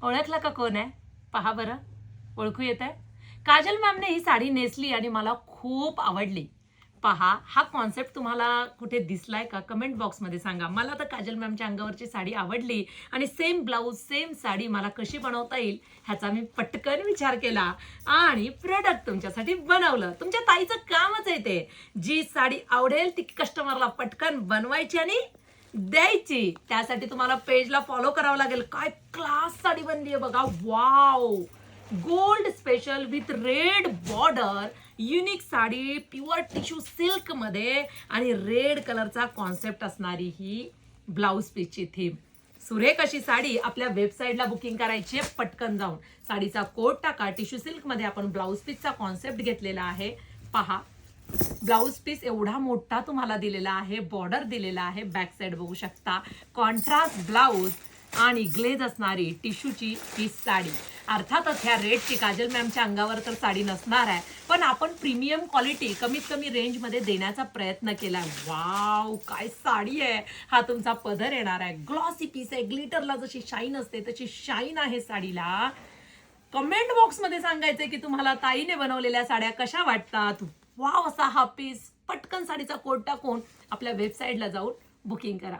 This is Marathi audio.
ओळखलं का कोण आहे? पहा बरं, ओळखू येत आहे? काजल मॅमने ही साडी नेसली आणि मला खूप आवडली. पहा, हा कॉन्सेप्ट तुम्हाला कुठे दिसलाय का? कमेंट बॉक्समध्ये सांगा. मला तर काजल मॅमच्या अंगावरची साडी आवडली आणि सेम ब्लाउज, सेम साडी मला कशी बनवता येईल ह्याचा मी पटकन विचार केला आणि प्रोडक्ट तुमच्यासाठी बनवलं. तुमच्या ताईचं कामच आहे ते. जी साडी आवडेल ती कस्टमरला पटकन बनवायची आणि द्यायची. त्यासाठी तुम्हाला पेजला फॉलो करावं लागेल. काय क्लास साडी बनली आहे बघा. Wow! Gold special with red border, unique sari, pure tissue silk मध्ये आणि रेड कलरचा कॉन्सेप्ट असणारी ही ब्लाउज पीसची थीम. सुरेख अशी साडी आपल्या वेबसाईटला बुकिंग करायची आहे. पटकन जाऊन साडीचा कोड टाका. टिश्यू सिल्क मध्ये आपण ब्लाउज पीसचा कॉन्सेप्ट घेतलेला आहे. पहा, ब्लाउज पीस एवढा मोठा तुम्हाला दिलेला आहे, बॉर्डर दिलेला आहे, बॅक साइड बघू शकता, कॉन्ट्रास्ट ब्लाउज आणि ग्लेज असणारी टिश्यूची ही साडी. अर्थातच ह्या रेटची काजल मॅमच्या अंगावर तर साडी नसणार आहे, पण आपण प्रीमियम क्वालिटी कमीत कमी रेंजमध्ये देण्याचा प्रयत्न केला. वाव, काय साडी आहे. हा तुमचा पदर येणार आहे. ग्लॉसी पीस आहे. ग्लिटरला जशी शाईन असते तशी शाईन आहे साडीला. कमेंट बॉक्समध्ये सांगायचंय की तुम्हाला ताईने बनवलेल्या साड्या कशा वाटतात. वाव, असा हा पीस. पटकन साडीचा कोड टाकून आपल्या वेबसाईटला जाऊन बुकिंग करा.